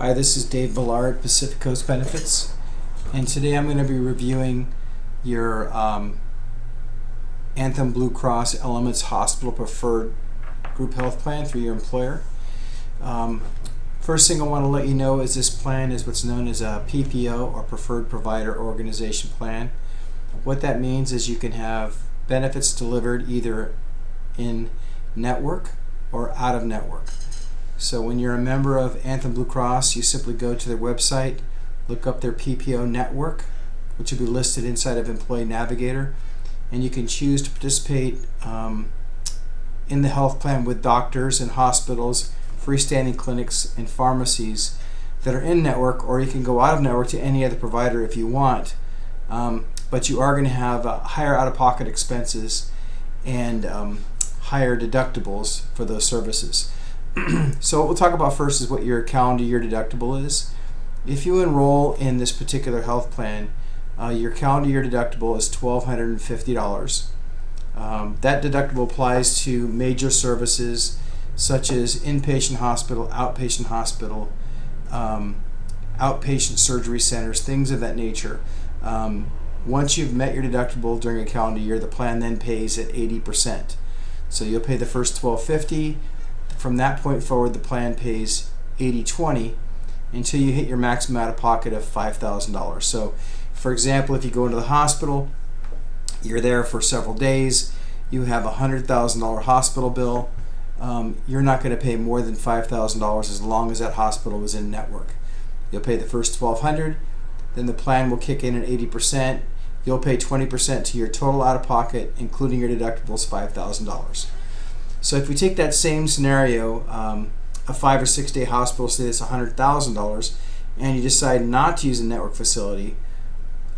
Hi, this is Dave Villard, Pacific Coast Benefits, and today I'm going to be reviewing your Anthem Blue Cross Elements Hospital Preferred Group Health Plan through your employer. First thing I want to let you know is this plan is what's known as a PPO, or Preferred Provider Organization Plan. What that means is you can have benefits delivered either in network or out of network. So when you're a member of Anthem Blue Cross, you simply go to their website, look up their PPO network, which will be listed inside of Employee Navigator, and you can choose to participate in the health plan with doctors and hospitals, freestanding clinics, and pharmacies that are in network, or you can go out of network to any other provider if you want. But you are going to have higher out-of-pocket expenses and higher deductibles for those services. So what we'll talk about first is what your calendar year deductible is. If you enroll in this particular health plan, your calendar year deductible is $1,250. That deductible applies to major services such as inpatient hospital, outpatient surgery centers, things of that nature. Once you've met your deductible during a calendar year, the plan then pays at 80%. So you'll pay the first $1,250. From that point forward, the plan pays 80/20 until you hit your maximum out-of-pocket of $5,000. So, for example, if you go into the hospital, you're there for several days, you have a $100,000 hospital bill, you're not going to pay more than $5,000 as long as that hospital was in network. You'll pay the first $1,200, then the plan will kick in at 80%. You'll pay 20% to your total out-of-pocket, including your deductibles, $5,000. So if we take that same scenario, a 5 or 6 day hospital, say that's $100,000, and you decide not to use a network facility,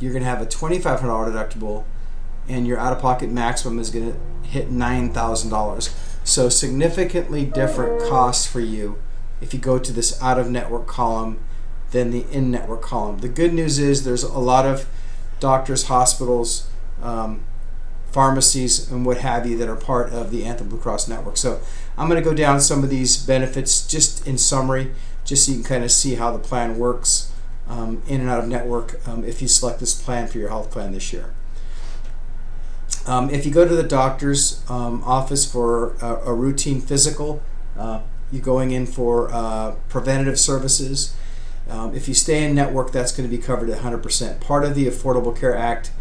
you're going to have a $2,500 deductible, and your out-of-pocket maximum is going to hit $9,000. So significantly different costs for you if you go to this out-of-network column than the in-network column. The good news is there's a lot of doctors, hospitals, pharmacies, and what have you that are part of the Anthem Blue Cross network. So I'm going to go down some of these benefits just in summary, just so you can kind of see how the plan works in and out of network if you select this plan for your health plan this year. If you go to the doctor's office for a routine physical, you're going in for preventative services. If you stay in network, that's going to be covered at 100%. Part of the Affordable Care Act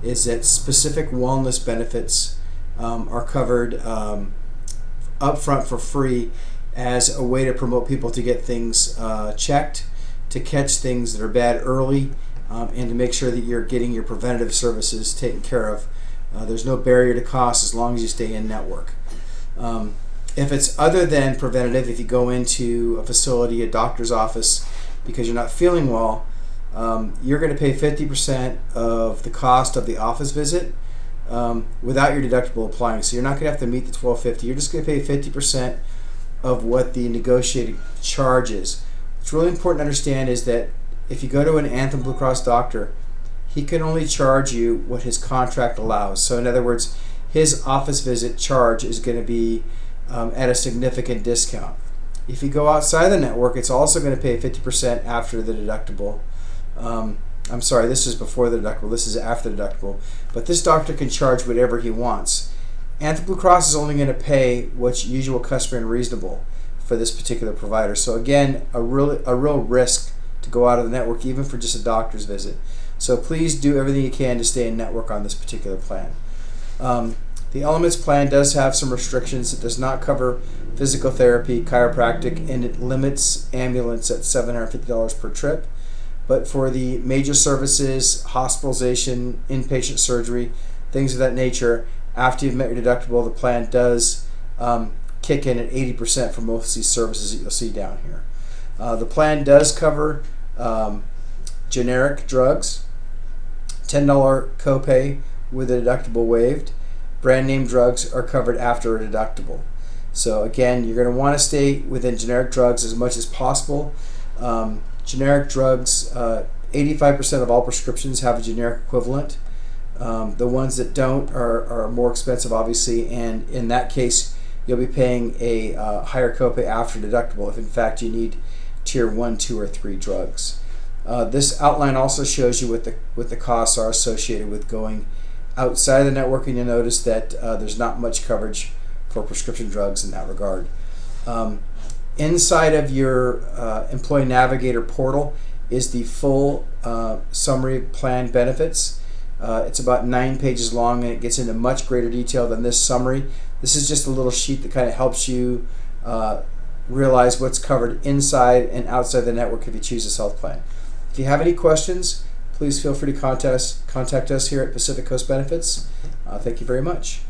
is that specific wellness benefits are covered upfront for free as a way to promote people to get things checked, to catch things that are bad early, and to make sure that you're getting your preventative services taken care of. There's no barrier to cost as long as you stay in network. If it's other than preventative, if you go into a facility, a doctor's office, because you're not feeling well, you're going to pay 50% of the cost of the office visit without your deductible applying. So you're not going to have to meet the $1,250. You're just going to pay 50% of what the negotiated charge is. What's really important to understand is that if you go to an Anthem Blue Cross doctor, he can only charge you what his contract allows. So in other words, his office visit charge is going to be at a significant discount. If you go outside the network, it's also going to pay 50% after the deductible. I'm sorry, this is before the deductible, this is after the deductible. But this doctor can charge whatever he wants. Anthem Blue Cross is only going to pay what's usual, customary, and reasonable for this particular provider. So again, a real risk to go out of the network, even for just a doctor's visit. So please do everything you can to stay in network on this particular plan. The Elements plan does have some restrictions. It does not cover physical therapy, chiropractic, and it limits ambulance at $750 per trip. But for the major services, hospitalization, inpatient surgery, things of that nature, after you've met your deductible, the plan does kick in at 80% for most of these services that you'll see down here. The plan does cover generic drugs, $10 copay with a deductible waived. Brand name drugs are covered after a deductible. So again, you're going to want to stay within generic drugs as much as possible. Generic drugs, 85% of all prescriptions have a generic equivalent. The ones that don't are more expensive, obviously, and in that case, you'll be paying a higher copay after deductible if in fact you need tier 1, 2, or 3 drugs. This outline also shows you what the costs are associated with going outside of the network, and you'll notice that there's not much coverage for prescription drugs in that regard. Inside of your Employee Navigator portal is the full summary of plan benefits. It's about 9 pages long, and it gets into much greater detail than this summary. This is just a little sheet that kind of helps you realize what's covered inside and outside the network if you choose this health plan. If you have any questions, please feel free to contact us here at Pacific Coast Benefits. Thank you very much.